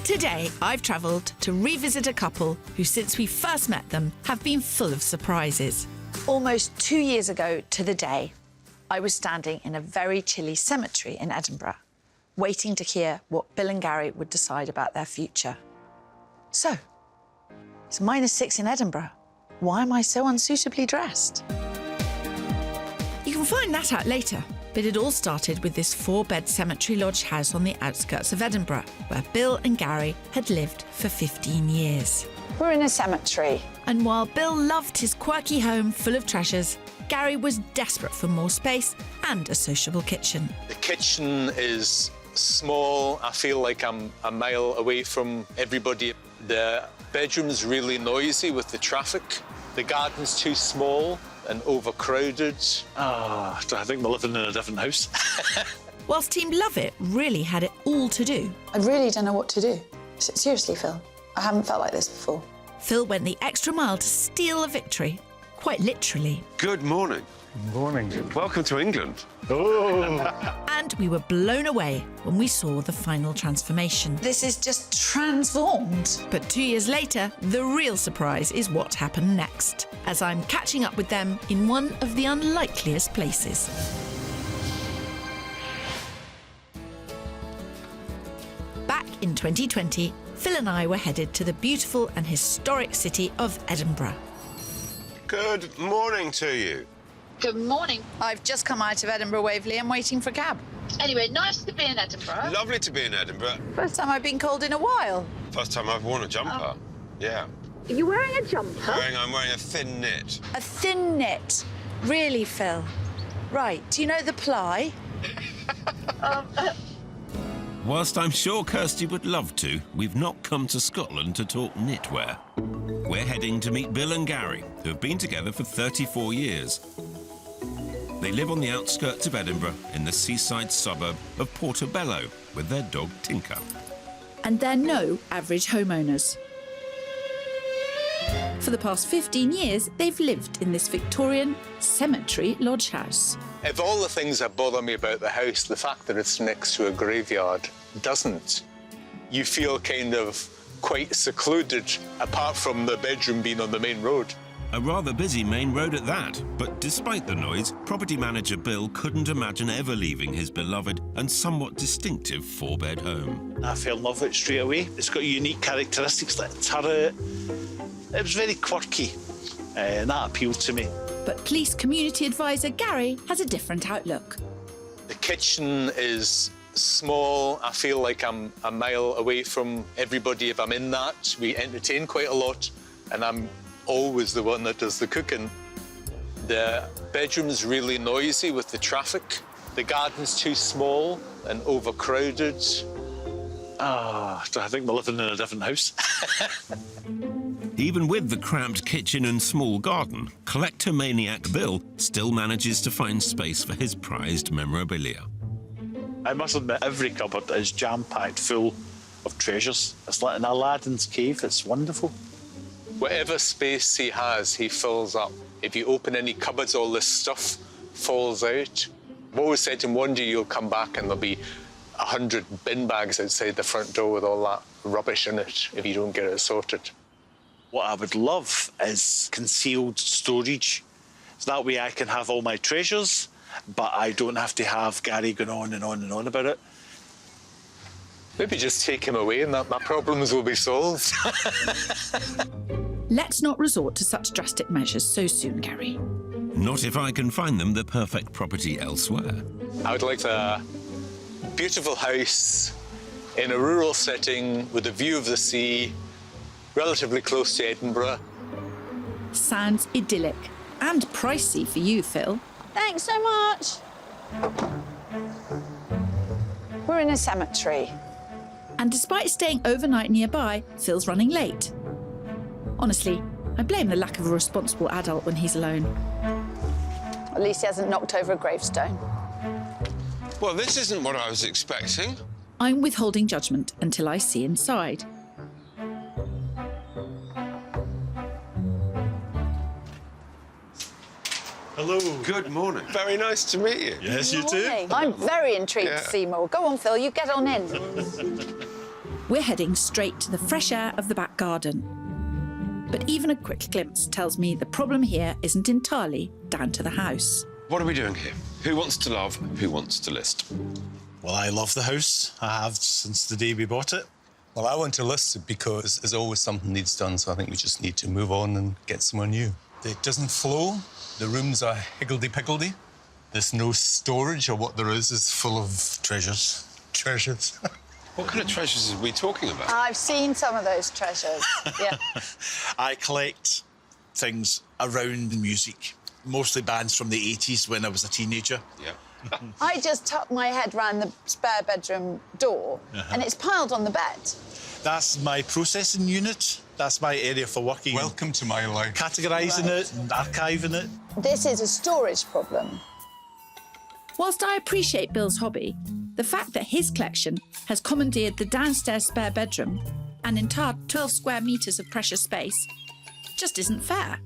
Today, I've travelled to revisit a couple who, since we first met them, have been full of surprises. Almost 2 years ago to the day, I was standing in a very chilly cemetery in Edinburgh, waiting to hear what Bill and Gary would decide about their future. So, it's -6 in Edinburgh. Why am I so unsuitably dressed? You can find that out later, but it all started with this 4-bed cemetery lodge house on the outskirts of Edinburgh, where Bill and Gary had lived for 15 years. We're in a cemetery. And while Bill loved his quirky home full of treasures, Gary was desperate for more space and a sociable kitchen. The kitchen is small. I feel like I'm a mile away from everybody. The bedroom's really noisy with the traffic. The garden's too small and overcrowded. I think we're living in a different house. Whilst Team Love It really had it all to do, I really don't know what to do. Seriously, Phil, I haven't felt like this before. Phil went the extra mile to steal a victory, quite literally. Good morning. Good morning. Welcome to England. Oh! And we were blown away when we saw the final transformation. This is just transformed. But 2 years later, the real surprise is what happened next, as I'm catching up with them in one of the unlikeliest places. Back in 2020, Phil and I were headed to the beautiful and historic city of Edinburgh. Good morning to you. Good morning. I've just come out of Edinburgh Waverley. I'm waiting for a cab. Anyway, nice to be in Edinburgh. Lovely to be in Edinburgh. First time I've been cold in a while. First time I've worn a jumper. Yeah. Are you wearing a jumper? I'm wearing a thin knit. A thin knit. Really, Phil? Right, do you know the ply? Whilst I'm sure Kirsty would love to, we've not come to Scotland to talk knitwear. We're heading to meet Bill and Gary, who have been together for 34 years. They live on the outskirts of Edinburgh in the seaside suburb of Portobello with their dog Tinker. And they're no average homeowners. For the past 15 years, they've lived in this Victorian cemetery lodge house. Of all the things that bother me about the house, the fact that it's next to a graveyard doesn't. You feel kind of quite secluded, apart from the bedroom being on the main road. A rather busy main road at that, but despite the noise, property manager Bill couldn't imagine ever leaving his beloved and somewhat distinctive 4-bed home. I fell in love with it straight away. It's got unique characteristics like turret. It was very quirky, and that appealed to me. But police community advisor Gary has a different outlook. The kitchen is small. I feel like I'm a mile away from everybody if I'm in that. We entertain quite a lot, and I'm always the one that does the cooking. The bedroom's really noisy with the traffic. The garden's too small and overcrowded. I think we're living in a different house. Even with the cramped kitchen and small garden, collector maniac Bill still manages to find space for his prized memorabilia. I must admit, every cupboard is jam-packed full of treasures. It's like an Aladdin's cave. It's wonderful. Whatever space he has, he fills up. If you open any cupboards, all this stuff falls out. I've always said to him, one day you'll come back and there'll be 100 bin bags outside the front door with all that rubbish in it if you don't get it sorted. What I would love is concealed storage. So that way I can have all my treasures, but I don't have to have Gary going on and on and on about it. Maybe just take him away and my problems will be solved. Let's not resort to such drastic measures so soon, Gary. Not if I can find them the perfect property elsewhere. I would like a beautiful house in a rural setting with a view of the sea, relatively close to Edinburgh. Sounds idyllic and pricey for you, Phil. Thanks so much. We're in a cemetery. And despite staying overnight nearby, Phil's running late. Honestly, I blame the lack of a responsible adult when he's alone. At least he hasn't knocked over a gravestone. Well, this isn't what I was expecting. I'm withholding judgment until I see inside. Hello. Good morning. Very nice to meet you. Yes, you too. I'm very intrigued Yeah. to see more. Go on, Phil, you get on in. we're heading straight to the fresh air of the back garden. But even a quick glimpse tells me the problem here isn't entirely down to the house. What are we doing here? Who wants to love? Who wants to list? Well, I love the house. I have since the day we bought it. Well, I want to list it because there's always something needs done, so I think we just need to move on and get somewhere new. It doesn't flow. The rooms are higgledy-piggledy. There's no storage, or what there is full of Treasures. treasures. What kind of treasures are we talking about? I've seen some of those treasures. Yeah. I collect things around music, mostly bands from the 80s when I was a teenager. Yeah. I just tucked my head round the spare bedroom door and it's piled on the bed. That's my processing unit. That's my area for working. Welcome to my life. Categorising it and archiving it. This is a storage problem. Whilst I appreciate Bill's hobby, the fact that his collection has commandeered the downstairs spare bedroom, an entire 12 square metres of precious space, just isn't fair.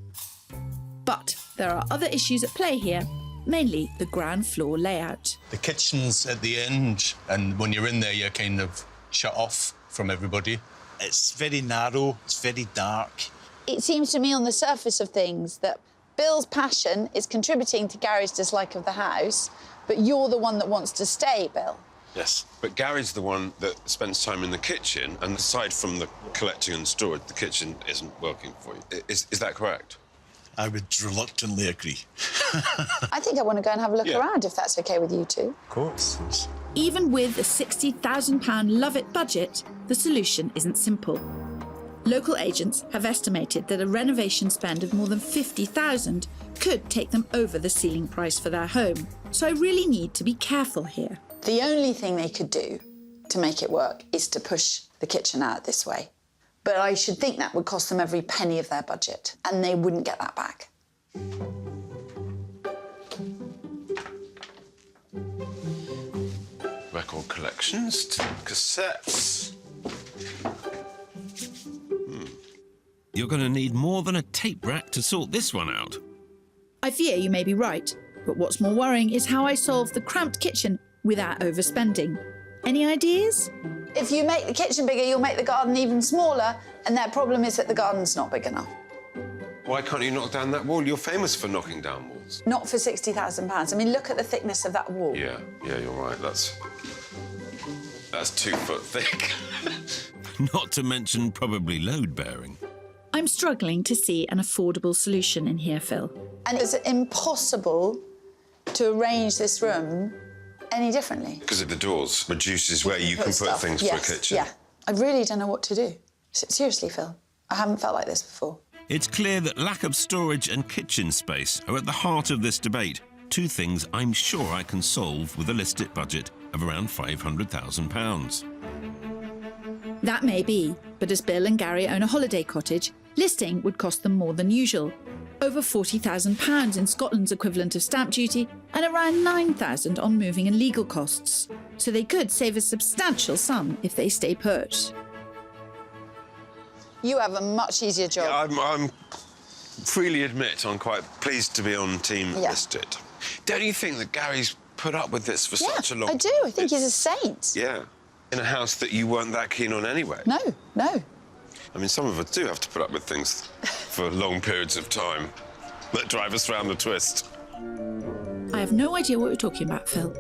But there are other issues at play here, mainly the ground floor layout. The kitchen's at the end, and when you're in there, you're kind of shut off from everybody. It's very narrow, it's very dark. It seems to me on the surface of things that Bill's passion is contributing to Gary's dislike of the house, but you're the one that wants to stay, Bill. Yes. But Gary's the one that spends time in the kitchen, and aside from the collecting and storage, the kitchen isn't working for you. Is that correct? I would reluctantly agree. I think I want to go and have a look Yeah. around, if that's OK with you two. Of course. Even with a £60,000 love-it budget, the solution isn't simple. Local agents have estimated that a renovation spend of more than £50,000 could take them over the ceiling price for their home. So I really need to be careful here. The only thing they could do to make it work is to push the kitchen out this way. But I should think that would cost them every penny of their budget, and they wouldn't get that back. Record collections, cassettes. You're going to need more than a tape rack to sort this one out. I fear you may be right, but what's more worrying is how I solve the cramped kitchen without overspending. Any ideas? If you make the kitchen bigger, you'll make the garden even smaller, and their problem is that the garden's not big enough. Why can't you knock down that wall? You're famous for knocking down walls. Not for £60,000. I mean, look at the thickness of that wall. Yeah, you're right. That's 2 foot thick. Not to mention probably load-bearing. I'm struggling to see an affordable solution in here, Phil. And it's impossible to arrange this room any differently. Because of the doors reduces where you can put stuff. things Yes, for a kitchen. Yeah. I really don't know what to do. Seriously, Phil. I haven't felt like this before. It's clear that lack of storage and kitchen space are at the heart of this debate. Two things I'm sure I can solve with a listed budget of around £500,000. That may be, but as Bill and Gary own a holiday cottage, listing would cost them more than usual. Over £40,000 in Scotland's equivalent of stamp duty and around £9,000 on moving and legal costs. So they could save a substantial sum if they stay put. You have a much easier job. Yeah, I'm freely admit I'm quite pleased to be on Team Listed. Don't you think that Gary's put up with this for such a long time? I do. I think he's a saint. Yeah. In a house that you weren't that keen on anyway. No. I mean, some of us do have to put up with things for long periods of time that drive us round the twist. I have no idea what you're talking about, Phil.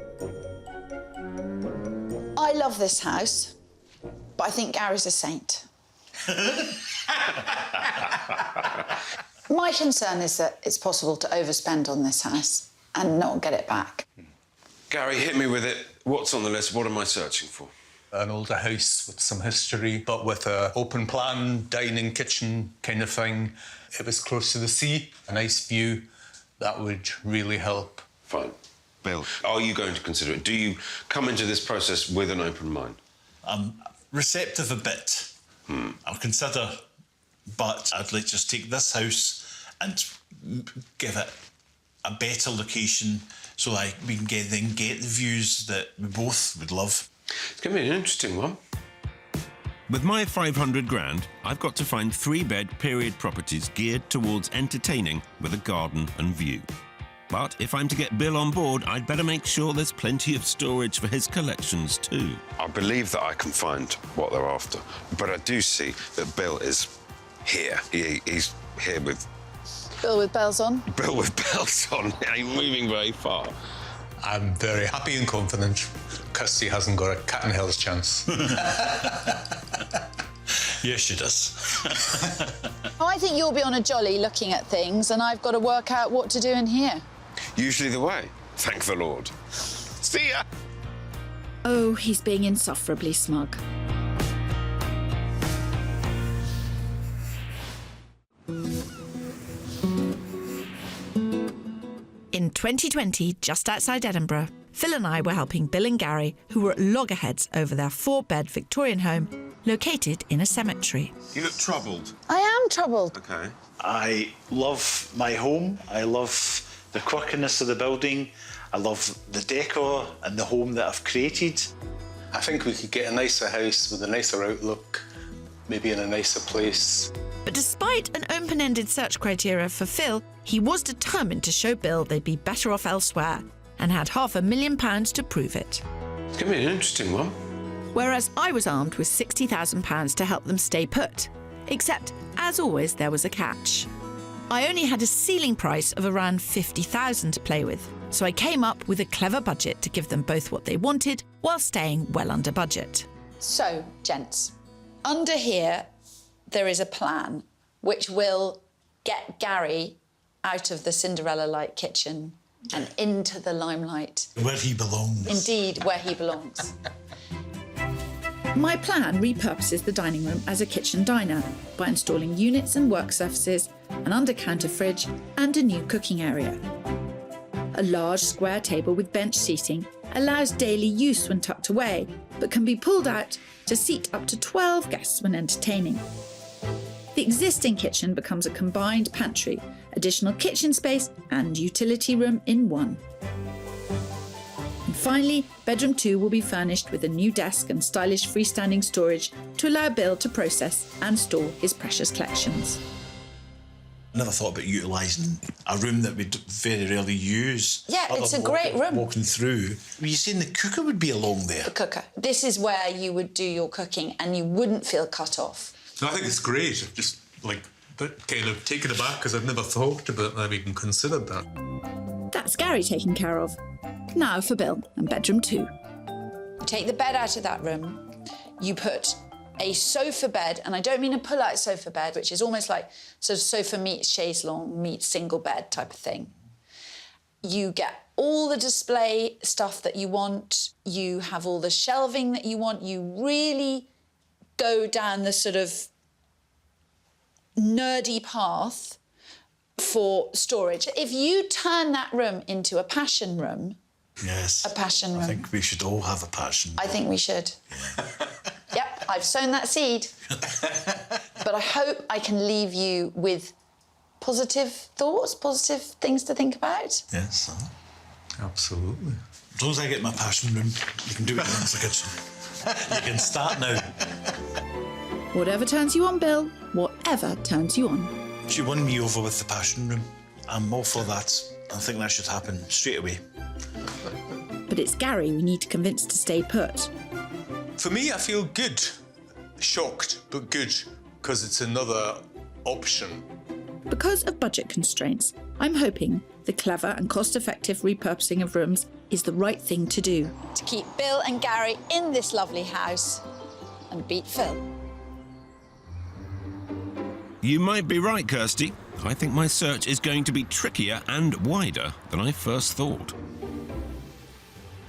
I love this house, but I think Gary's a saint. My concern is that it's possible to overspend on this house and not get it back. Gary, hit me with it. What's on the list? What am I searching for? An older house with some history, but with an open plan, dining, kitchen kind of thing. It was close to the sea, a nice view. That would really help. Fine. Bill, are you going to consider it? Do you come into this process with an open mind? I'm receptive a bit. I'll consider, but I'd like to just take this house and give it a better location so we can get the views that we both would love. It's going to be an interesting one. With my £500,000, I've got to find 3-bed period properties geared towards entertaining with a garden and view. But if I'm to get Bill on board, I'd better make sure there's plenty of storage for his collections too. I believe that I can find what they're after, but I do see that Bill is here. He's here with... Bill with bells on. Bill with bells on. He ain't moving very far. I'm very happy and confident. Kirsty hasn't got a cat in hell's chance. Yes, she does. I think you'll be on a jolly looking at things, and I've got to work out what to do in here. Usually the way. Thank the Lord. See ya! Oh, he's being insufferably smug. In 2020, just outside Edinburgh, Phil and I were helping Bill and Gary, who were at loggerheads over their 4-bed Victorian home located in a cemetery. You look troubled. I am troubled. OK. I love my home. I love the quirkiness of the building. I love the decor and the home that I've created. I think we could get a nicer house with a nicer outlook, maybe in a nicer place. But despite an open-ended search criteria for Phil, he was determined to show Bill they'd be better off elsewhere and had £500,000 to prove it. It's going to be an interesting one. Whereas I was armed with £60,000 to help them stay put. Except, as always, there was a catch. I only had a ceiling price of around £50,000 to play with, so I came up with a clever budget to give them both what they wanted while staying well under budget. So, gents, under here, there is a plan which will get Gary out of the Cinderella-like kitchen and into the limelight. Where he belongs. Indeed, where he belongs. My plan repurposes the dining room as a kitchen diner by installing units and work surfaces, an under-counter fridge and a new cooking area. A large square table with bench seating allows daily use when tucked away, but can be pulled out to seat up to 12 guests when entertaining. The existing kitchen becomes a combined pantry, additional kitchen space and utility room in one. And finally, bedroom 2 will be furnished with a new desk and stylish freestanding storage to allow Bill to process and store his precious collections. I never thought about utilising a room that we very rarely use. Yeah, other it's a than great room. Walking through. Were you saying the cooker would be along there? The cooker. This is where you would do your cooking and you wouldn't feel cut off. No, I think it's great. I've just, kind of taken aback because I've never thought about it and I've even considered that. That's Gary taken care of. Now for Bill and bedroom 2. You take the bed out of that room, you put a sofa bed, and I don't mean a pull-out sofa bed, which is almost like sort of sofa meets chaise longue meets single bed type of thing. You get all the display stuff that you want, you have all the shelving that you want, you really go down the sort of nerdy path for storage. If you turn that room into a passion room... Yes. A passion room. I think we should all have a passion. I think we should. Yeah. Yep, I've sown that seed. But I hope I can leave you with positive thoughts, positive things to think about. Yes. Absolutely. As long as I get my passion room, you can do it in the kitchen. You can start now. Whatever turns you on, Bill, whatever turns you on. She won me over with the passion room. I'm all for that. I think that should happen straight away. But it's Gary we need to convince to stay put. For me, I feel good. Shocked, but good, because it's another option. Because of budget constraints, I'm hoping the clever and cost-effective repurposing of rooms is the right thing to do. To keep Bill and Gary in this lovely house and beat Phil. You might be right, Kirsty. I think my search is going to be trickier and wider than I first thought.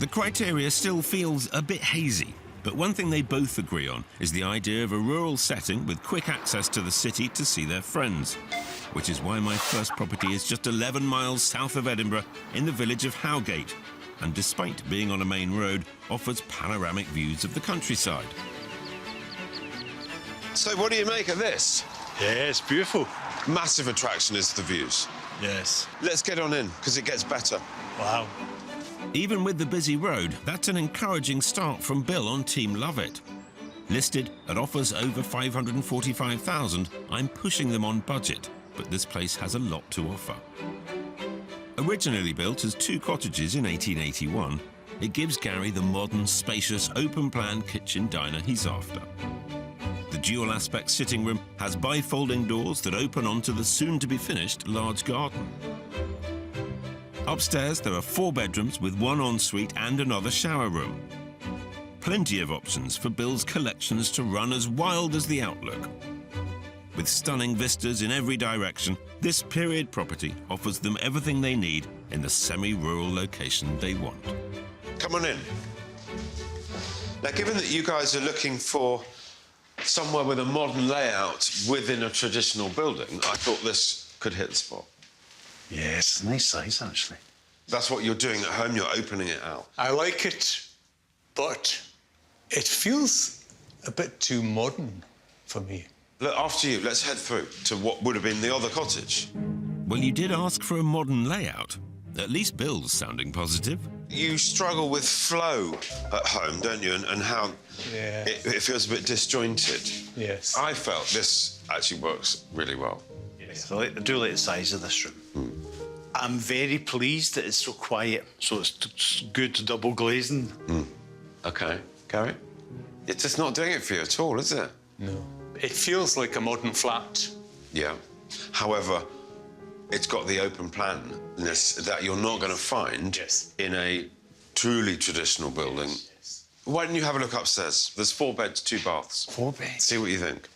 The criteria still feels a bit hazy, but one thing they both agree on is the idea of a rural setting with quick access to the city to see their friends, which is why my first property is just 11 miles south of Edinburgh in the village of Howgate, and despite being on a main road, offers panoramic views of the countryside. So what do you make of this? Yeah, it's beautiful. Massive attraction is the views. Yes. Let's get on in, because it gets better. Wow. Even with the busy road, that's an encouraging start from Bill on Team Love It. Listed at offers over $545,000, I'm pushing them on budget, but this place has a lot to offer. Originally built as 2 cottages in 1881, it gives Gary the modern, spacious, open-plan kitchen diner he's after. The dual-aspect sitting room has bifolding doors that open onto the soon-to-be-finished large garden. Upstairs, there are 4 bedrooms with 1 ensuite and another shower room. Plenty of options for Bill's collections to run as wild as the outlook. With stunning vistas in every direction, this period property offers them everything they need in the semi-rural location they want. Come on in. Now, given that you guys are looking for somewhere with a modern layout within a traditional building, I thought this could hit the spot. Yeah, it's a nice size, actually. That's what you're doing at home, you're opening it out. I like it, but it feels a bit too modern for me. Look, after you, let's head through to what would have been the other cottage. Well, you did ask for a modern layout. At least Bill's sounding positive. You struggle with flow at home, don't you? And how Yeah. it feels a bit disjointed. Yes. I felt this actually works really well. Yes, I do like the size of this room. I'm very pleased that it's so quiet, so it's good double glazing. OK. Gary? It's just not doing it for you at all, is it? No. It feels like a modern flat. Yeah. However, it's got the open planness that you're not going to find Yes. in a truly traditional building. Yes. Why don't you have a look upstairs? There's 4 beds, 2 baths. 4 beds. See what you think.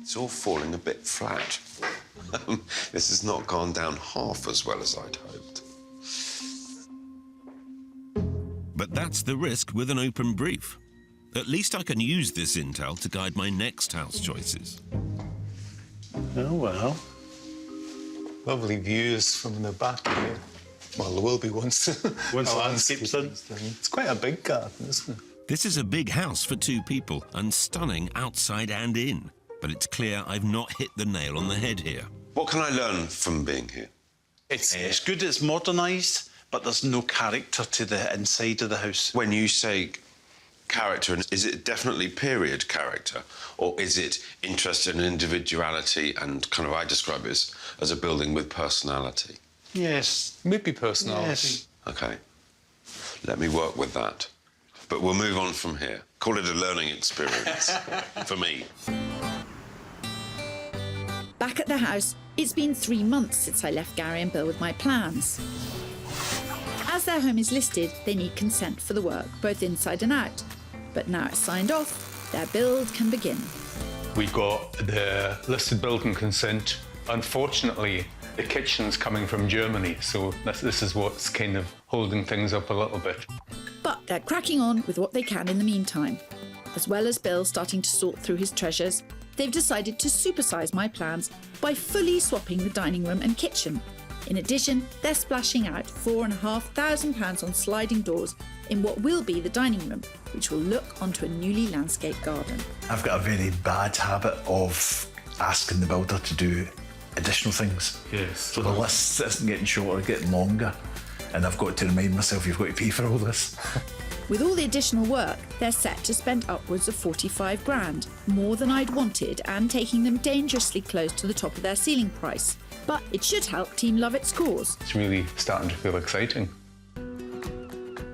It's all falling a bit flat. This has not gone down half as well as I'd hoped. But that's the risk with an open brief. At least I can use this intel to guide my next house choices. Oh, well. Lovely views from the back here. Well, there will be once. Once a the landscape's done. It's quite a big garden, isn't it? This is a big house for 2 people and stunning outside and in. But it's clear I've not hit the nail on the head here. What can I learn from being here? It's good it's modernised, but there's no character to the inside of the house. When you say character, is it definitely period character, or is it interested in individuality and kind of, I describe it as a building with personality? Yes. Maybe personality. Yes. OK. Let me work with that. But we'll move on from here. Call it a learning experience for me. Back at the house, it's been 3 months since I left Gary and Bill with my plans. As their home is listed, they need consent for the work, both inside and out. But now it's signed off, their build can begin. We got the listed building consent. Unfortunately, the kitchen's coming from Germany, so this is what's kind of holding things up a little bit. But they're cracking on with what they can in the meantime. As well as Bill starting to sort through his treasures, they've decided to supersize my plans by fully swapping the dining room and kitchen. In addition, they're splashing out £4,500 on sliding doors in what will be the dining room, which will look onto a newly landscaped garden. I've got a very bad habit of asking the builder to do additional things. Yes. So the list isn't getting shorter, getting longer. And I've got to remind myself you've got to pay for all this. With all the additional work, they're set to spend upwards of 45 grand, more than I'd wanted and taking them dangerously close to the top of their ceiling price. But it should help Team Lovett's cause. It's really starting to feel exciting.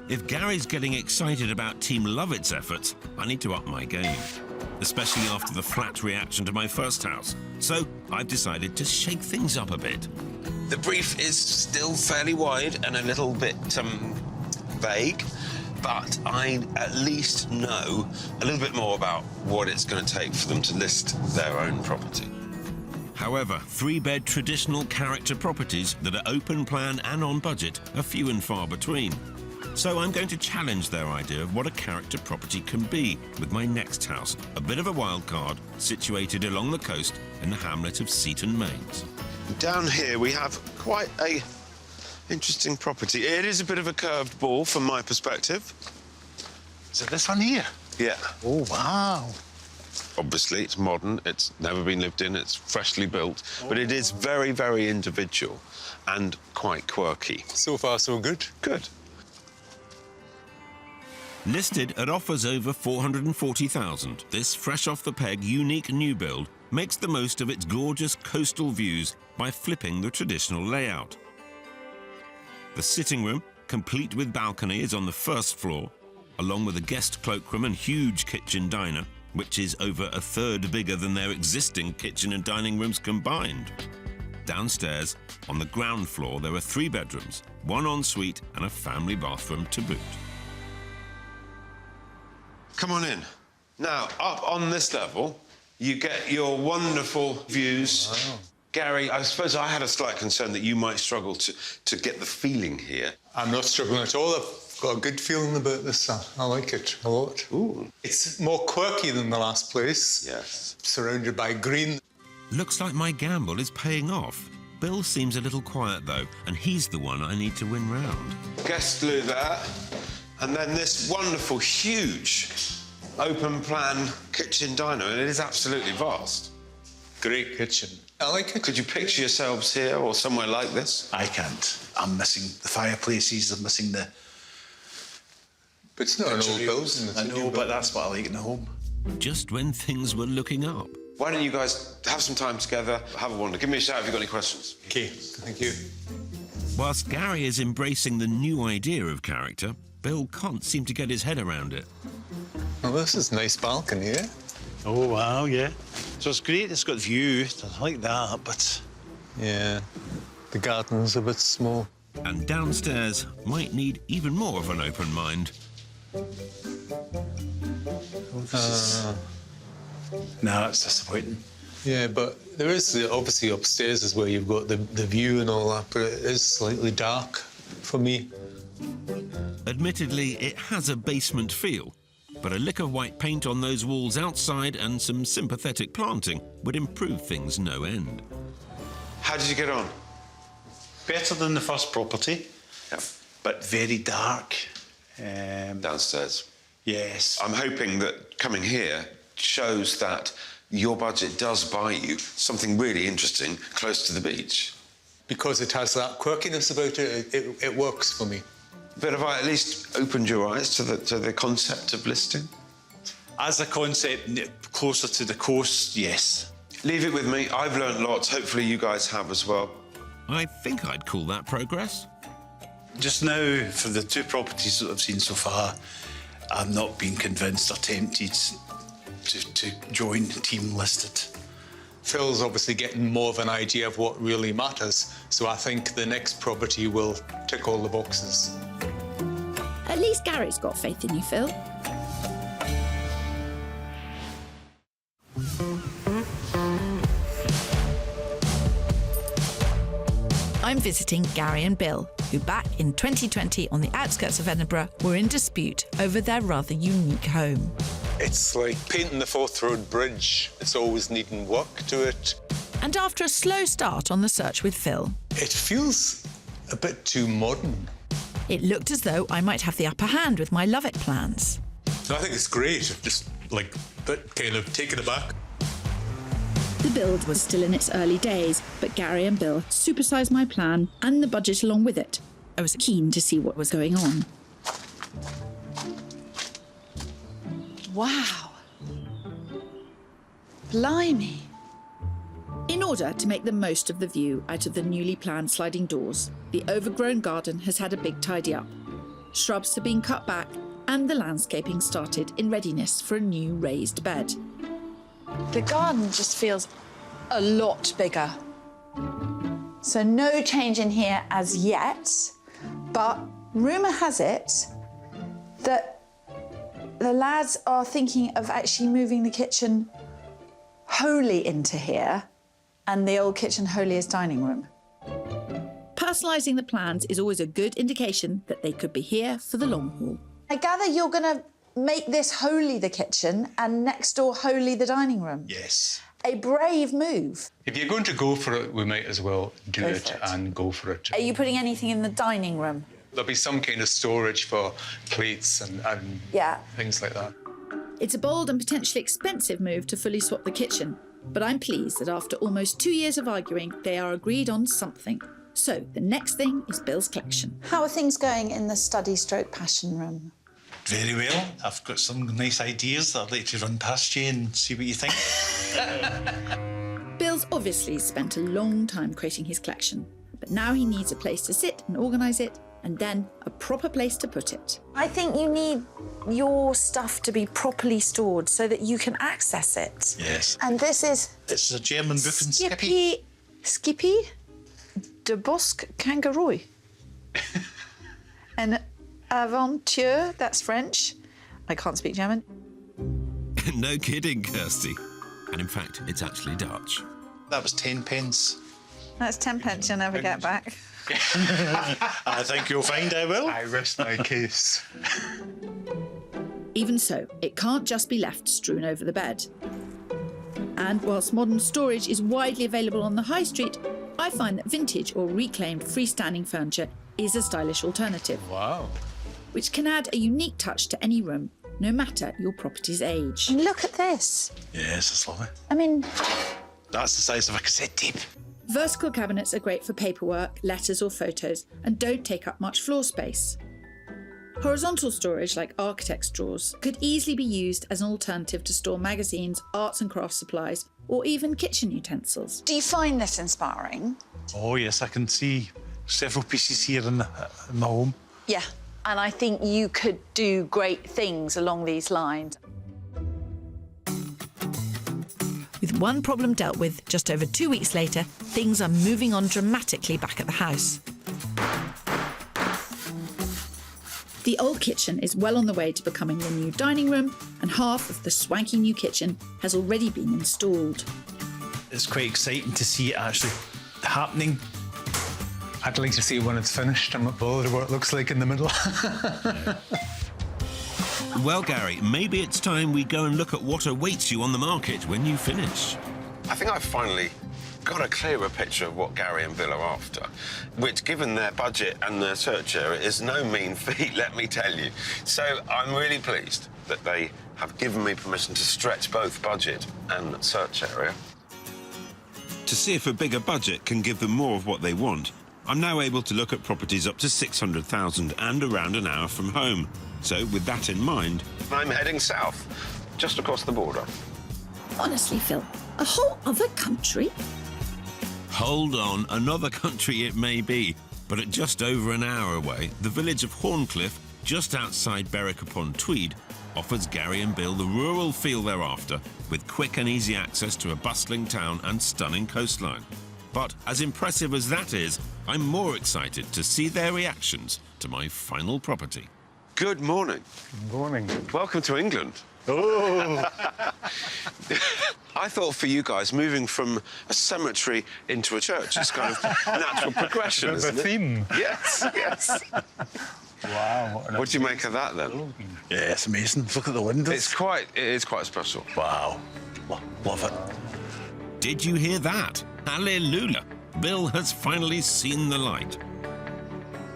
If Gary's getting excited about Team Lovett's efforts, I need to up my game, especially after the flat reaction to my first house. So I've decided to shake things up a bit. The brief is still fairly wide and a little bit vague, but I at least know a little bit more about what it's going to take for them to list their own property. However, 3-bed traditional character properties that are open plan and on budget are few and far between. So I'm going to challenge their idea of what a character property can be with my next house, a bit of a wild card situated along the coast in the hamlet of Seaton Mains. Down here we have quite a interesting property. It is a bit of a curved ball from my perspective. Is it this one here? Yeah. Oh, wow. Obviously, it's modern, it's never been lived in, it's freshly built, but it is very, very individual and quite quirky. So far, so good. Good. Listed at offers over $440,000, this fresh-off-the-peg unique new build makes the most of its gorgeous coastal views by flipping the traditional layout. The sitting room, complete with balcony, is on the first floor, along with a guest cloakroom and huge kitchen diner, which is over a third bigger than their existing kitchen and dining rooms combined. Downstairs, on the ground floor, there are 3 bedrooms, 1 ensuite and a family bathroom to boot. Come on in. Now, up on this level, you get your wonderful views. Wow. Gary, I suppose I had a slight concern that you might struggle to get the feeling here. I'm not struggling at all. I've got a good feeling about this. I like it a lot. Ooh. It's more quirky than the last place. Yes. Surrounded by green. Looks like my gamble is paying off. Bill seems a little quiet though, and he's the one I need to win round. Guest loo there. And then this wonderful, huge, open-plan kitchen diner, and it is absolutely vast. Great kitchen. I like it. Could you picture yourselves here or somewhere like this? I can't. I'm missing the fireplaces, I'm missing the... But it's not an old building. It's I a new know, building. but that's what I like in the home. Just when things were looking up. Why don't you guys have some time together, have a wander. Give me a shout if you've got any questions. OK, thank you. Whilst Gary is embracing the new idea of character, Bill can't seem to get his head around it. Well, this is a nice balcony, yeah? Oh, wow, yeah. So it's great, it's got view, I like that, but... Yeah. The garden's a bit small. And downstairs might need even more of an open mind. No, it's disappointing. Yeah, but there is obviously upstairs is where you've got the view and all that, but it is slightly dark for me. Admittedly, it has a basement feel, but a lick of white paint on those walls outside and some sympathetic planting would improve things no end. How did you get on? Better than the first property, Yeah. but very dark. Downstairs. Yes. I'm hoping that coming here shows that your budget does buy you something really interesting close to the beach. Because it has that quirkiness about it, it works for me. But have I at least opened your eyes to the concept of listing? As a concept, closer to the coast, yes. Leave it with me. I've learnt lots. Hopefully you guys have as well. I think I'd call that progress. Just now, for the 2 properties that I've seen so far, I've not been convinced or tempted to join the team listed. Phil's obviously getting more of an idea of what really matters, so I think the next property will tick all the boxes. At least Gary's got faith in you, Phil. I'm visiting Gary and Bill, who back in 2020 on the outskirts of Edinburgh were in dispute over their rather unique home. It's like painting the Forth Road Bridge. It's always needing work to it. And after a slow start on the search with Phil, It feels a bit too modern. it looked as though I might have the upper hand with my love-it plans. So I think it's great, just like a bit kind of taken aback. The build was still in its early days, but Gary and Bill supersized my plan and the budget along with it. I was keen to see what was going on. Wow. Blimey. In order to make the most of the view out of the newly planned sliding doors, the overgrown garden has had a big tidy up. Shrubs have been cut back and the landscaping started in readiness for a new raised bed. The garden just feels a lot bigger. So no change in here as yet, but rumour has it that the lads are thinking of actually moving the kitchen wholly into here and the old kitchen wholly as dining room. Personalising the plans is always a good indication that they could be here for the long haul. I gather you're going to make this wholly the kitchen and next door wholly the dining room. Yes. A brave move. If you're going to go for it, we might as well do Go it for it. and go for it. Are you putting anything in the dining room? There'll be some kind of storage for plates and Yeah. things like that. It's a bold and potentially expensive move to fully swap the kitchen, but I'm pleased that after almost 2 years of arguing, they are agreed on something. So the next thing is Bill's collection. How are things going in the study stroke passion room? Very well. I've got some nice ideas that I'd like to run past you and see what you think. Bill's obviously spent a long time creating his collection, but now he needs a place to sit and organise it, and then a proper place to put it. I think you need your stuff to be properly stored so that you can access it. Yes. And this is It's a German book and Skippy. Skippy de Bosque Kangaroo. An aventure, that's French. I can't speak German. No kidding, Kirsty. And in fact, it's actually Dutch. That was 10 pence. That's 10 pence you'll never get back. I think you'll find I will. I rest my case. Even so, it can't just be left strewn over the bed. And whilst modern storage is widely available on the high street, I find that vintage or reclaimed freestanding furniture is a stylish alternative. Wow. Which can add a unique touch to any room, no matter your property's age. And look at this. Yes, it's lovely. I mean, That's the size of a cassette tape. Vertical cabinets are great for paperwork, letters or photos, and don't take up much floor space. Horizontal storage, like architect's drawers, could easily be used as an alternative to store magazines, arts and crafts supplies, or even kitchen utensils. do you find this inspiring? Oh, yes, I can see several pieces here in my home. Yeah. And I think you could do great things along these lines. With one problem dealt with, just over 2 weeks later, things are moving on dramatically back at the house. The old kitchen is well on the way to becoming the new dining room, and half of the swanky new kitchen has already been installed. It's quite exciting to see it actually happening. I'd like to see it when it's finished. I'm not bothered what it looks like in the middle. Well, Gary, maybe it's time we go and look at what awaits you on the market when you finish. I think I've finally got a clearer picture of what Gary and Bill are after, which, given their budget and their search area, is no mean feat, let me tell you. So I'm really pleased that they have given me permission to stretch both budget and search area. To see if a bigger budget can give them more of what they want, I'm now able to look at properties up to 600,000 and around an hour from home. So with that in mind, I'm heading south, just across the border. Honestly, Phil, a whole other country? hold on, another country it may be, but at just over an hour away, the village of Horncliffe, just outside Berwick-upon-Tweed, offers Gary and Bill the rural feel they're after, with quick and easy access to a bustling town and stunning coastline. But as impressive as that is, I'm more excited to see their reactions to my final property. Good morning. Good morning. Welcome to England. Oh! I thought for you guys, moving from a cemetery into a church is kind of a natural progression, There's a isn't it? theme. Yes, yes. Wow. What do you make of that, then? Yeah, it's amazing. Look at the windows. It is quite special. Wow. Love it. Did you hear that? Hallelujah! Bill has finally seen the light.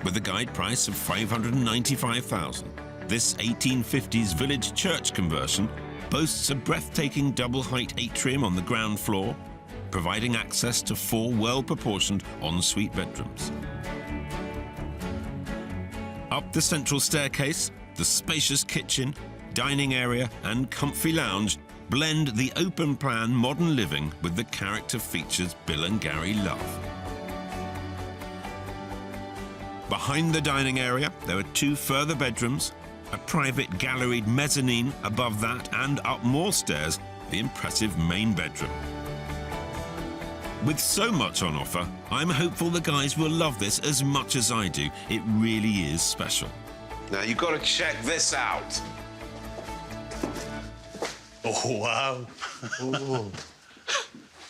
With a guide price of $595,000, this 1850s village church conversion boasts a breathtaking double-height atrium on the ground floor, providing access to 4 well-proportioned ensuite bedrooms. Up the central staircase, the spacious kitchen, dining area and comfy lounge blend the open-plan modern living with the character features Bill and Gary love. Behind the dining area, there are 2 further bedrooms, a private galleried mezzanine above that, and up more stairs, the impressive main bedroom. With so much on offer, I'm hopeful the guys will love this as much as I do. It really is special. Now, you've got to check this out. Oh, wow.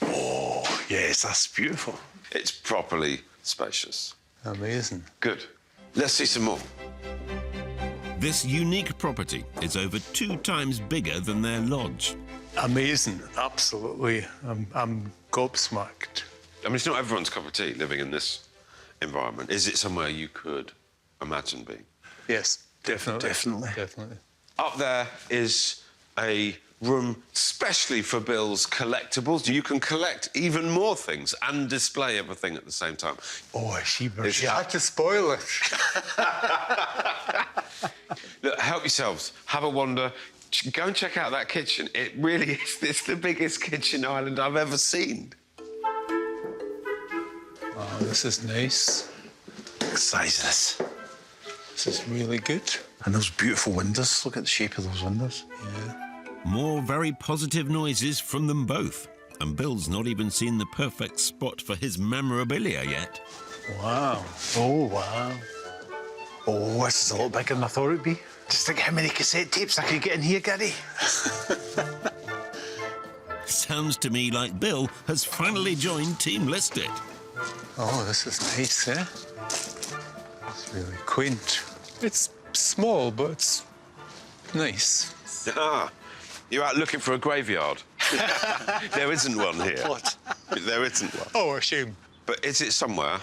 Oh, yes, that's beautiful. It's properly spacious. Amazing. Good. Let's see some more. This unique property is over 2 times bigger than their lodge. Amazing. Absolutely. I'm gobsmacked. I mean, it's not everyone's cup of tea living in this environment. Is it somewhere you could imagine being? Yes, definitely. Definitely. Definitely. Up there is a room specially for Bill's collectibles. You can collect even more things and display everything at the same time. Oh, she It's- had to spoil it. Look, help yourselves. Have a wander. Go and check out that kitchen. It really is. It's the biggest kitchen island I've ever seen. Oh, this is nice. What size is this? This is really good. And those beautiful windows. Look at the shape of those windows. Yeah. More very positive noises from them both. And Bill's not even seen the perfect spot for his memorabilia yet. Wow. Oh, wow. Oh, this is a lot bigger than I thought it'd be. Just think how many cassette tapes I could get in here, Gary. Sounds to me like Bill has finally joined Team Listed. Oh, this is nice, eh? It's really quaint. It's small, but it's nice. Ah, you're out looking for a graveyard. There isn't one here. What? There isn't one. Oh, a shame. But is it somewhere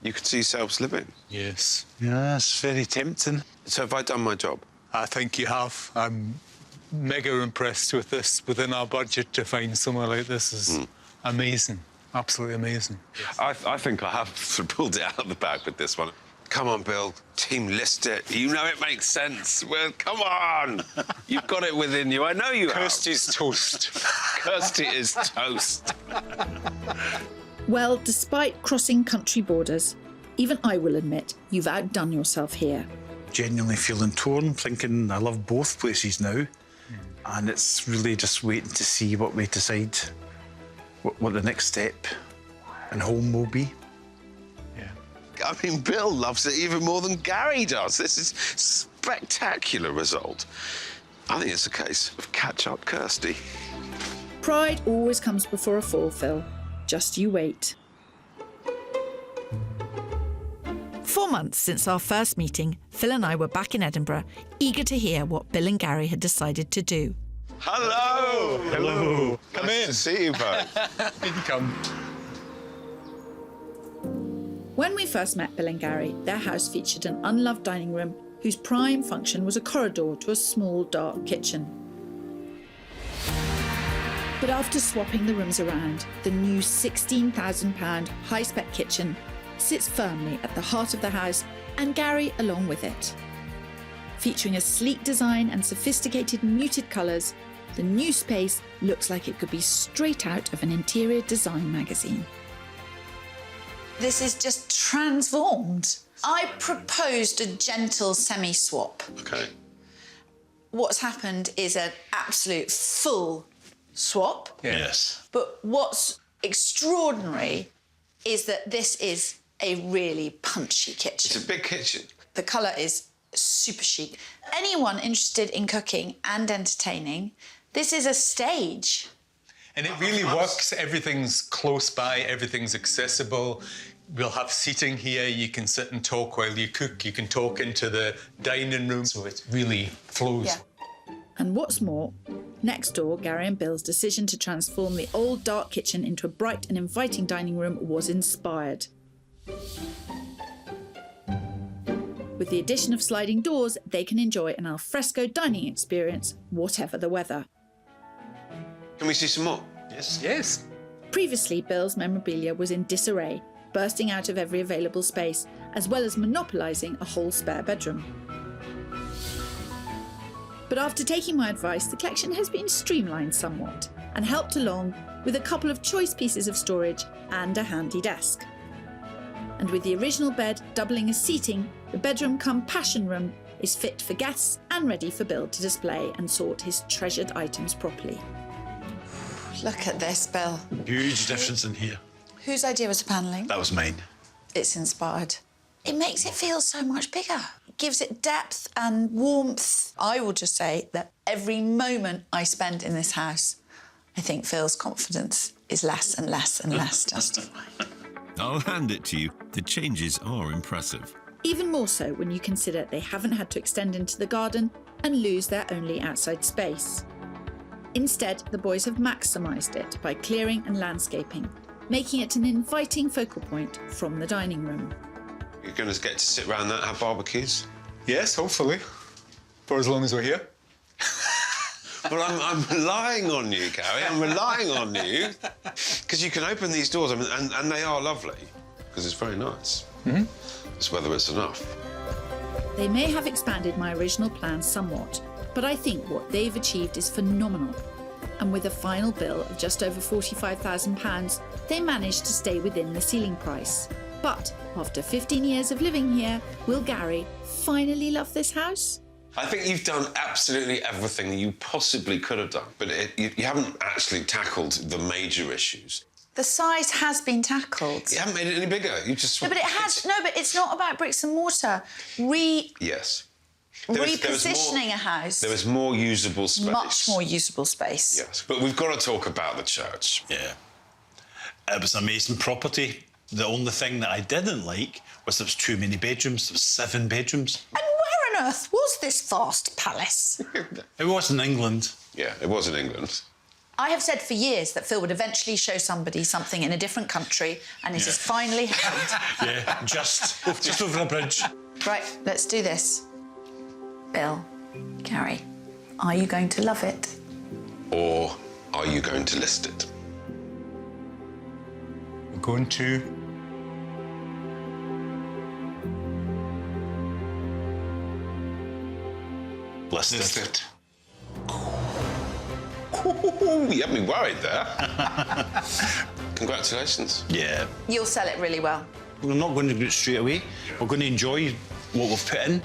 you could see yourselves living? Yes. Yeah, it's very tempting. So have I done my job? I think you have. I'm mega impressed with this. Within our budget to find somewhere like this is amazing. Absolutely amazing. I think I have sort of pulled it out of the bag with this one. Come on, Bill. Team Listed. You know it makes sense. Well, come on. You've got it within you. I know you have. Kirsty's toast. Kirsty is toast. Well, despite crossing country borders, even I will admit you've outdone yourself here. Genuinely feeling torn, thinking I love both places now. And it's really just waiting to see what we decide, what the next step and home will be. I mean, Bill loves it even more than Gary does. This is a spectacular result. I think it's a case of catch up Kirsty. Pride always comes before a fall, Phil. Just you wait. 4 months since our first meeting, Phil and I were back in Edinburgh, eager to hear what Bill and Gary had decided to do. Hello! Hello. Come Nice in. to see you both. You can come. When we first met Bill and Gary, their house featured an unloved dining room whose prime function was a corridor to a small, dark kitchen. But after swapping the rooms around, the new £16,000 high-spec kitchen sits firmly at the heart of the house, and Gary along with it. Featuring a sleek design and sophisticated muted colours, the new space looks like it could be straight out of an interior design magazine. This is just transformed. I proposed a gentle semi-swap. OK. What's happened is an absolute full swap. Yes. But what's extraordinary is that this is a really punchy kitchen. It's a big kitchen. The colour is super chic. Anyone interested in cooking and entertaining, this is a stage. And it really works. Everything's close by, everything's accessible. We'll have seating here. You can sit and talk while you cook. You can talk into the dining room, so it really flows. Yeah. And what's more, next door, Gary and Bill's decision to transform the old dark kitchen into a bright and inviting dining room was inspired. With the addition of sliding doors, they can enjoy an alfresco dining experience, whatever the weather. Can we see some more? Yes. Yes. Previously, Bill's memorabilia was in disarray, bursting out of every available space, as well as monopolising a whole spare bedroom. But after taking my advice, the collection has been streamlined somewhat and helped along with a couple of choice pieces of storage and a handy desk. And with the original bed doubling as seating, the bedroom cum passion room is fit for guests and ready for Bill to display and sort his treasured items properly. Look at this, Bill. Huge difference in here. Whose idea was the panelling? That was mine. It's inspired. It makes it feel so much bigger. It gives it depth and warmth. I will just say that every moment I spend in this house, I think Phil's confidence is less and less and less justified. I'll hand it to you. The changes are impressive. Even more so when you consider they haven't had to extend into the garden and lose their only outside space. Instead, the boys have maximised it by clearing and landscaping, making it an inviting focal point from the dining room. You're going to get to sit around that and have barbecues? Yes, hopefully. For as long as we're here. But I'm relying on you, Gary. I'm relying on you. Because you can open these doors, I mean, and they are lovely, because it's very nice. It's whether it's enough. They may have expanded my original plans somewhat, but I think what they've achieved is phenomenal. And with a final bill of just over £45,000, they managed to stay within the ceiling price. But after 15 years of living here, will Gary finally love this house? I think you've done absolutely everything you possibly could have done, but you haven't actually tackled the major issues. The size has been tackled. You haven't made it any bigger. You just... No, but it has. No, but it's not about bricks and mortar. Yes. Repositioning a house. There was more usable space. Much more usable space. Yes, but we've got to talk about the church. Yeah. It was an amazing property. The only thing that I didn't like was there was too many bedrooms. There was 7 bedrooms. And where on earth was this vast palace? It was in England. Yeah, it was in England. I have said for years that Phil would eventually show somebody something in a different country, and it has finally happened. Yeah, just over a bridge. Right, let's do this. Bill, Gary, are you going to love it? Or are you going to list it? We're going to. List it. You have me worried there. Congratulations. Yeah. You'll sell it really well. We're not going to do it straight away. We're going to enjoy what we've put in,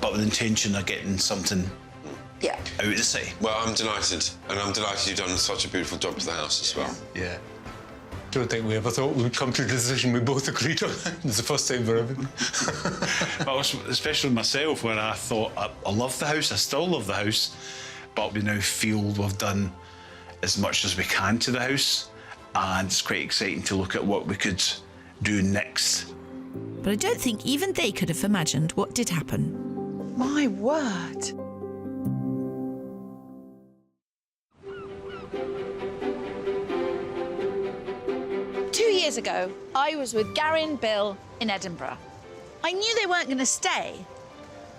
but with the intention of getting something Yeah. out of the city. Well, I'm delighted, and I'm delighted you've done such a beautiful job to the house as well. Yeah. Don't think we ever thought we would come to a decision we both agreed on. It's the first time for everything. Well, especially myself, where I thought I love the house, I still love the house, but we now feel we've done as much as we can to the house, and it's quite exciting to look at what we could do next. But I don't think even they could have imagined what did happen. My word. Years ago, I was with Gary and Bill in Edinburgh. I knew they weren't going to stay,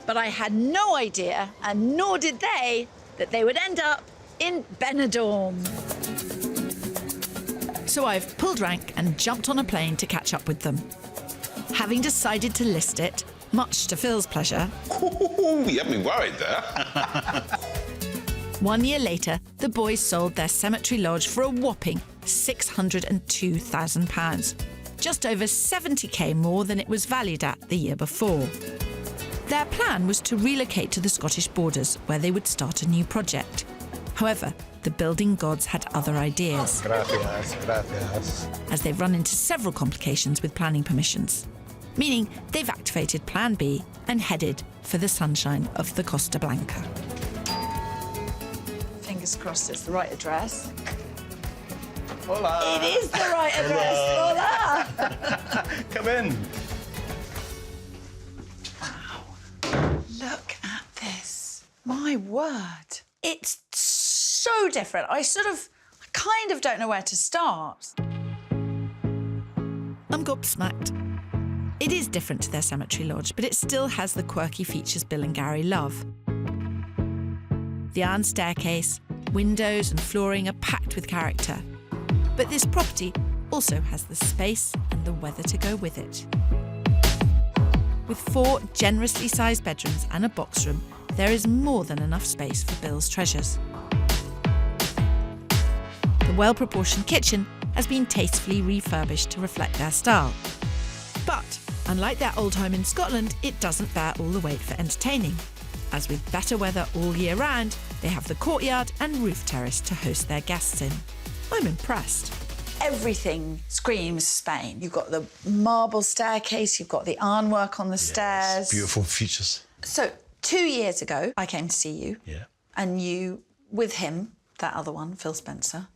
but I had no idea, and nor did they, that they would end up in Benidorm. So I've pulled rank and jumped on a plane to catch up with them. Having decided to list it, much to Phil's pleasure. You have me worried there. 1 year later, the boys sold their cemetery lodge for a whopping £602,000, just over 70k more than it was valued at the year before. Their plan was to relocate to the Scottish borders, where they would start a new project. However, the building gods had other ideas, as they've run into several complications with planning permissions, meaning they've activated Plan B and headed for the sunshine of the Costa Blanca. Fingers crossed it's the right address. Hola. It is the right address. Hola. Come in. Wow. Look at this. My word. It's so different. I kind of don't know where to start. I'm gobsmacked. It is different to their cemetery lodge, but it still has the quirky features Bill and Gary love. The iron staircase, windows and flooring are packed with character. But this property also has the space and the weather to go with it. With 4 generously sized bedrooms and a box room, there is more than enough space for Bill's treasures. The well-proportioned kitchen has been tastefully refurbished to reflect their style. But, unlike their old home in Scotland, it doesn't bear all the weight for entertaining, as with better weather all year round, they have the courtyard and roof terrace to host their guests in. I'm impressed. Everything screams Spain. You've got the marble staircase, you've got the ironwork on the stairs. Beautiful features. So, 2 years ago, I came to see you. Yeah. And you, with him, that other one, Phil Spencer,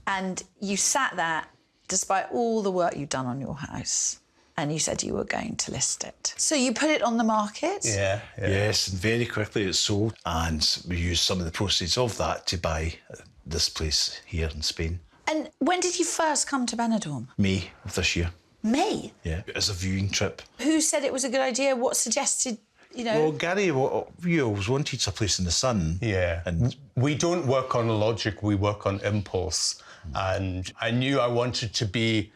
and you sat there despite all the work you'd done on your house, and you said you were going to list it. So you put it on the market? Yeah. Yes, and very quickly it sold, and we used some of the proceeds of that to buy this place here in Spain. And when did you first come to Benidorm? May of this year. May? Yeah, as a viewing trip. Who said it was a good idea? What suggested, you know? Well, Gary, we always wanted a place in the sun. Yeah. And we don't work on logic, we work on impulse. And I knew I wanted to be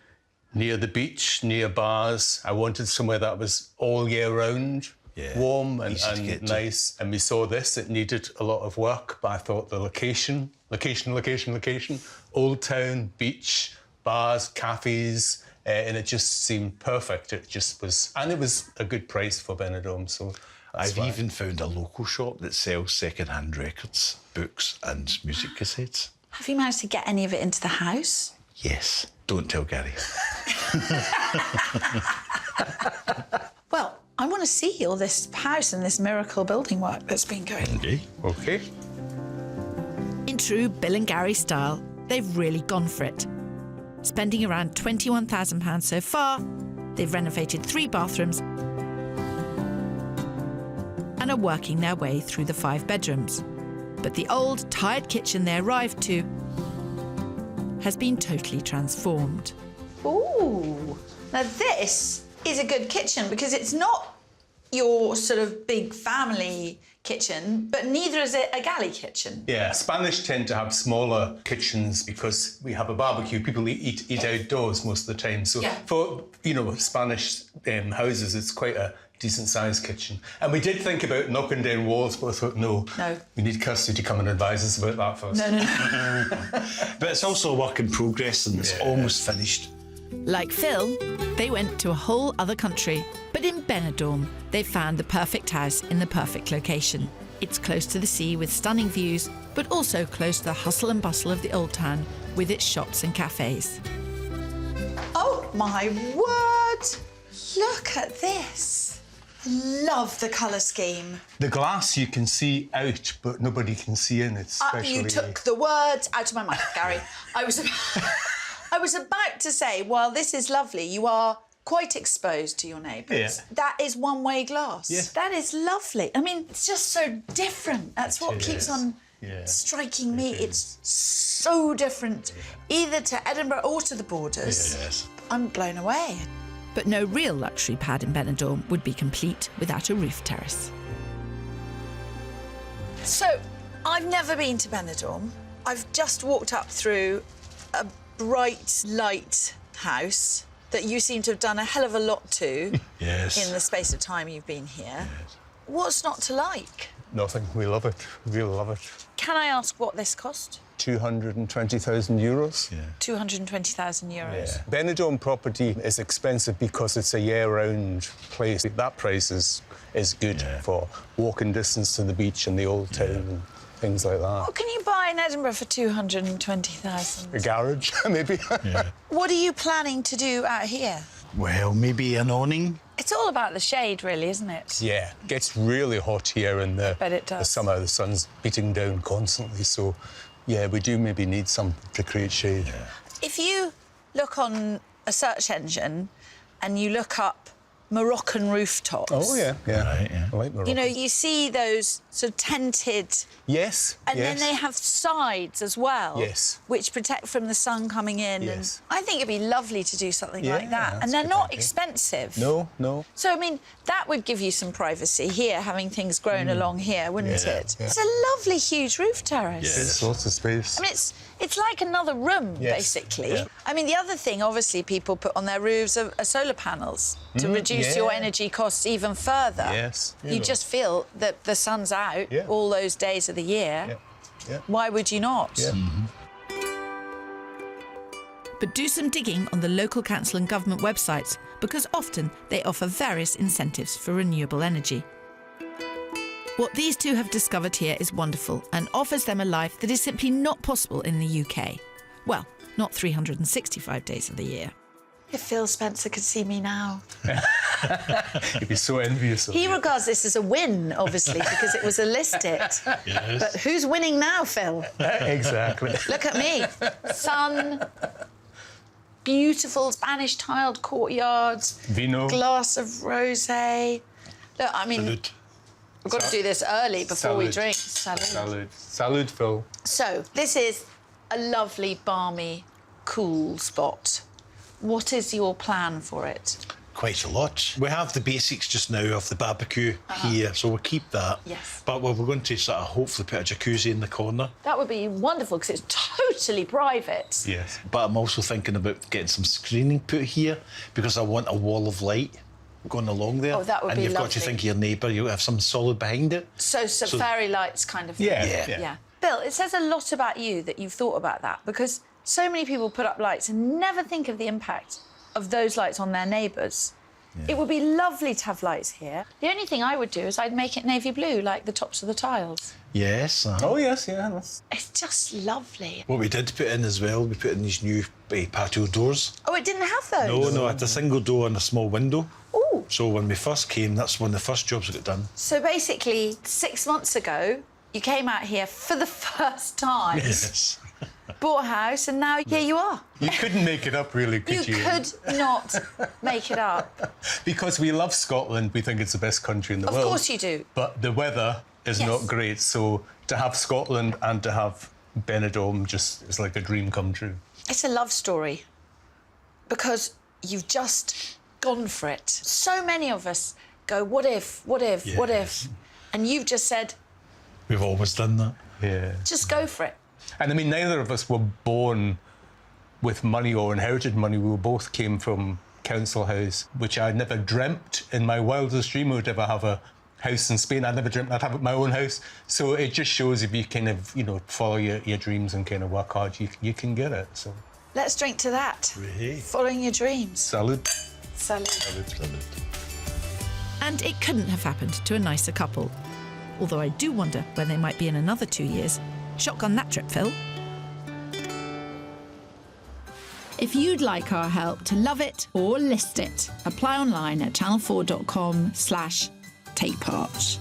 near the beach, near bars. I wanted somewhere that was all year round. Yeah, warm and, easy to get to. nice. And we saw this, it needed a lot of work, but I thought the location, Old Town, beach, bars, cafes, and it just seemed perfect. It just was, and it was a good price for Benidorm, so that's I've why. even found a local shop that sells second-hand records, books and music cassettes. Have you managed to get any of it into the house? Yes, don't tell Gary. Well, I want to see all this house and this miracle building work that's been going on. Okay. Okay. In true Bill and Gary style, they've really gone for it. Spending around £21,000 so far, they've renovated 3 bathrooms and are working their way through the 5 bedrooms. But the old, tired kitchen they arrived to has been totally transformed. Ooh, now this is a good kitchen because it's not your sort of big family kitchen, but neither is it a galley kitchen. Yeah, Spanish tend to have smaller kitchens because we have a barbecue. People eat outdoors most of the time. So Yeah. for, Spanish houses, it's quite a decent-sized kitchen. And we did think about knocking down walls, but I thought, no. We need Kirsty to come and advise us about that first. No. But it's also a work in progress and it's almost finished. Like Phil, they went to a whole other country, but in Benidorm, they found the perfect house in the perfect location. It's close to the sea with stunning views, but also close to the hustle and bustle of the old town with its shops and cafes. Oh, my word! Look at this. Love the colour scheme. The glass you can see out, but nobody can see in. It's especially... You took the words out of my mouth, Gary. I was about to say, well, this is lovely. You are quite exposed to your neighbours. Yeah. That is one-way glass. Yeah. That is lovely. I mean, it's just so different. That's what keeps on striking me. It's so different, either to Edinburgh or to the borders. Yes. I'm blown away. But no real luxury pad in Benidorm would be complete without a roof terrace. So, I've never been to Benidorm. I've just walked up through a bright light house that you seem to have done a hell of a lot to Yes. in the space of time you've been here. What's not to like? Nothing. We love it. We really love it. Can I ask what this cost? €220,000. 220,000 euros. Benidorm property is expensive because it's a year-round place. That price is good for walking distance to the beach and the old town and things like that. What can you buy in Edinburgh for 220,000? A garage, maybe. What are you planning to do out here? Well, maybe an awning. It's all about the shade, really, isn't it? Yeah, it gets really hot here in the Bet it does. summer. The sun's beating down constantly, so yeah, we do maybe need something to create shade. If you look on a search engine and you look up Moroccan rooftops... Oh, yeah. Right, yeah. I like Morocco. You know, you see those sort of tented... Yes, And yes. then they have sides as well. Yes. Which protect from the sun coming in. Yes. And I think it'd be lovely to do something Yeah, like that. that's And a they're good not idea. expensive. No. So, I mean, that would give you some privacy here, having things grown along here, wouldn't Yeah, it? yeah. It's a lovely, huge roof terrace. It's lots of space. I mean, it's like another room, Yes. basically. Yeah. I mean, the other thing, obviously, people put on their roofs are solar panels to reduce your energy costs even further. Yes. You just feel that the sun's out all those days of the year. Yeah. Why would you not? Yeah. But do some digging on the local council and government websites because often they offer various incentives for renewable energy. What these two have discovered here is wonderful and offers them a life that is simply not possible in the UK. Well, not 365 days of the year. If Phil Spencer could see me now. You'd be so envious of He me. regards this as a win, obviously, because it was a list it. Yes. But who's winning now, Phil? Exactly. Look at me. Sun, beautiful Spanish tiled courtyards, Vino. glass of rosé. Look, I mean, Salute. we've got to do this early before we Salud. drink. Salud. Salud, Phil. So, this is a lovely, balmy, cool spot. What is your plan for it? Quite a lot. We have the basics just now of the barbecue here, so we'll keep that. Yes. But we're going to sort of hopefully put a jacuzzi in the corner. That would be wonderful because it's totally private. Yes. But I'm also thinking about getting some screening put here because I want a wall of light going along there. Oh, that would and be you've got lovely. to think of your neighbour, you have some solid behind it. So fairy lights kind of thing. Yeah. Bill, it says a lot about you that you've thought about that, because so many people put up lights and never think of the impact of those lights on their neighbours. It would be lovely to have lights here. The only thing I would do is I'd make it navy blue, like the tops of the tiles. Yes. Oh, yes, yeah. That's... It's just lovely. What we did put in as well, we put in these new patio doors. Oh, it didn't have those? No, it's a single door and a small window. Ooh. So when we first came, that's one of the first jobs that got done. So basically, 6 months ago, you came out here for the first time, Yes. bought a house, and now here you are. You couldn't make it up, really, could you? You could not make it up. Because we love Scotland, we think it's the best country in the world. Of course you do. But the weather is Yes. not great, so to have Scotland and to have Benidorm just is like a dream come true. It's a love story because you've just gone for it. So many of us go, what if, what if, what if? And you've just said, We've always done that. Yeah. just go for it. And I mean, neither of us were born with money or inherited money. We both came from council house, which I never dreamt in my wildest dream would ever have a house in Spain. I never dreamt I'd have my own house. So it just shows if you kind of, follow your dreams and kind of work hard, you can get it. So Let's drink to that. Hey. Following your dreams. salud. Salud. And it couldn't have happened to a nicer couple. Although I do wonder where they might be in another 2 years. Shotgun that trip, Phil. If you'd like our help to love it or list it, apply online at channel4.com/takepart.